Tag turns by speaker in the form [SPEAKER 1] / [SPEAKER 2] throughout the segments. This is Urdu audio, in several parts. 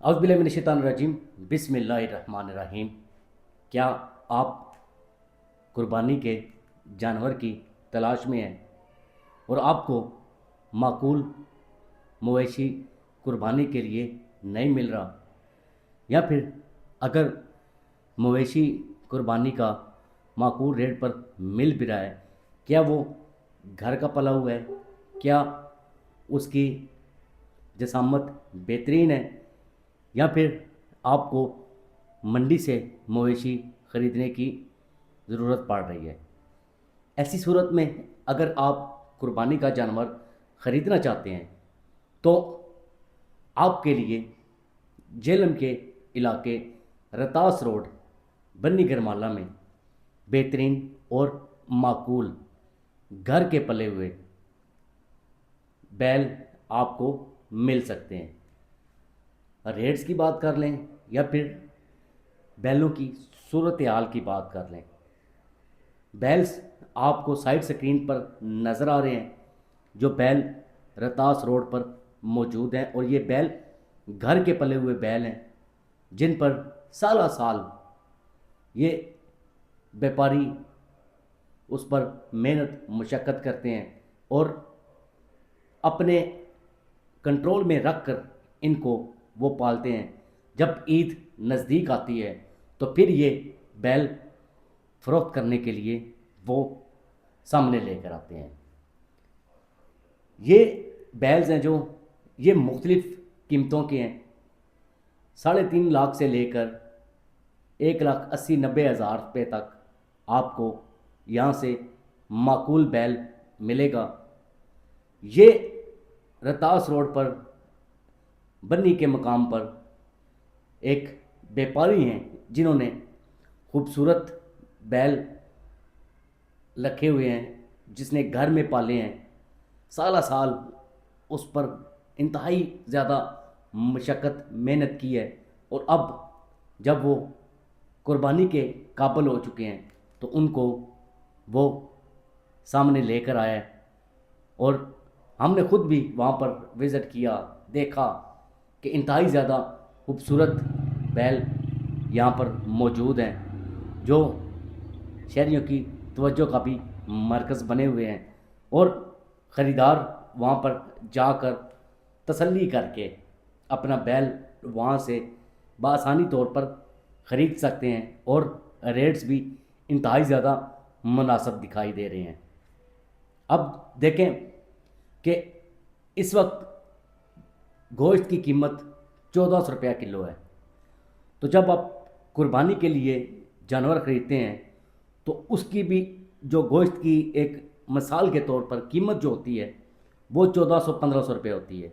[SPEAKER 1] اعوذ باللہ من الشیطان الرجیم، بسم اللہ الرحمن الرحیم۔ کیا آپ قربانی کے جانور کی تلاش میں ہیں اور آپ کو معقول مویشی قربانی کے لیے نہیں مل رہا، یا پھر اگر مویشی قربانی کا معقول ریٹ پر مل بھی رہا ہے، کیا وہ گھر کا پلا ہوا ہے، کیا اس کی جسامت بہترین ہے، یا پھر آپ کو منڈی سے مویشی خریدنے کی ضرورت پڑ رہی ہے؟ ایسی صورت میں اگر آپ قربانی کا جانور خریدنا چاہتے ہیں تو آپ کے لیے جہلم کے علاقے رتاس روڈ بنی گرمالہ میں بہترین اور معقول گھر کے پلے ہوئے بیل آپ کو مل سکتے ہیں۔ ریٹس کی بات کر لیں یا پھر بیلوں کی صورتحال کی بات کر لیں، بیلز آپ کو سائڈ سکرین پر نظر آ رہے ہیں جو بیل رتاس روڈ پر موجود ہیں، اور یہ بیل گھر کے پلے ہوئے بیل ہیں جن پر سالہ سال یہ بیپاری اس پر محنت مشقت کرتے ہیں اور اپنے کنٹرول میں رکھ کر ان کو وہ پالتے ہیں۔ جب عید نزدیک آتی ہے تو پھر یہ بیل فروخت کرنے کے لیے وہ سامنے لے کر آتے ہیں۔ یہ بیلز ہیں جو یہ مختلف قیمتوں کے ہیں، 3.5 لاکھ سے لے کر 1,80,90,000 روپے تک آپ کو یہاں سے معقول بیل ملے گا۔ یہ رتاس روڈ پر بنی کے مقام پر ایک بیپاری ہیں جنہوں نے خوبصورت بیل رکھے ہوئے ہیں، جس نے گھر میں پالے ہیں، سالہ سال اس پر انتہائی زیادہ مشقت محنت کی ہے، اور اب جب وہ قربانی کے قابل ہو چکے ہیں تو ان کو وہ سامنے لے کر آیا ہے، اور ہم نے خود بھی وہاں پر وزٹ کیا، دیکھا کہ انتہائی زیادہ خوبصورت بیل یہاں پر موجود ہیں جو شہریوں کی توجہ کا بھی مرکز بنے ہوئے ہیں، اور خریدار وہاں پر جا کر تسلی کر کے اپنا بیل وہاں سے بآسانی طور پر خرید سکتے ہیں، اور ریٹس بھی انتہائی زیادہ مناسب دکھائی دے رہے ہیں۔ اب دیکھیں کہ اس وقت گوشت کی قیمت 1400 روپیہ کلو ہے، تو جب آپ قربانی کے لیے جانور خریدتے ہیں تو اس کی بھی جو گوشت کی ایک مثال کے طور پر قیمت جو ہوتی ہے وہ 1400-1500 روپے ہوتی ہے،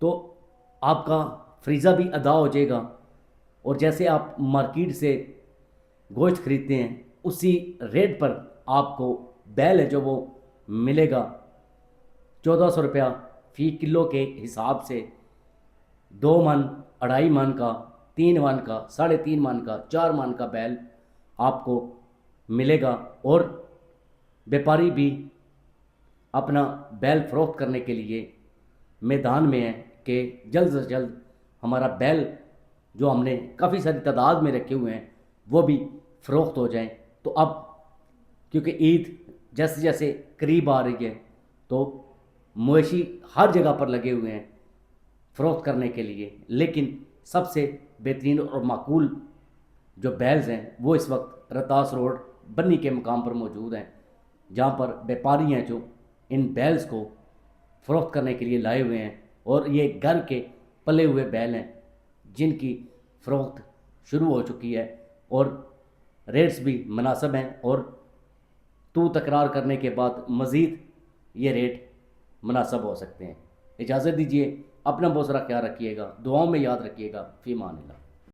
[SPEAKER 1] تو آپ کا فریضہ بھی ادا ہو جائے گا، اور جیسے آپ مارکیٹ سے گوشت خریدتے ہیں اسی ریٹ پر آپ کو بیل ہے جو وہ ملے گا۔ 1400 روپیہ فی کلو کے حساب سے 2 من، 2.5 من کا، 3 من کا، 3.5 من کا، 4 من کا بیل آپ کو ملے گا، اور بیپاری بھی اپنا بیل فروخت کرنے کے لیے میدان میں ہے کہ جلد سے جلد ہمارا بیل جو ہم نے کافی ساری تعداد میں رکھے ہوئے ہیں وہ بھی فروخت ہو جائیں۔ تو اب کیونکہ عید جیسے جیسے قریب آ رہی ہے تو مویشی ہر جگہ پر لگے ہوئے ہیں فروخت کرنے کے لیے، لیکن سب سے بہترین اور معقول جو بیلز ہیں وہ اس وقت رتاس روڈ بنی کے مقام پر موجود ہیں، جہاں پر بیپاری ہیں جو ان بیلز کو فروخت کرنے کے لیے لائے ہوئے ہیں، اور یہ گھر کے پلے ہوئے بیل ہیں جن کی فروخت شروع ہو چکی ہے، اور ریٹس بھی مناسب ہیں، اور تو تکرار کرنے کے بعد مزید یہ ریٹ مناسب ہو سکتے ہیں۔ اجازت دیجیے، اپنا بہت سارا خیال رکھیے گا، دعاؤں میں یاد رکھیے گا۔ فی امان اللہ۔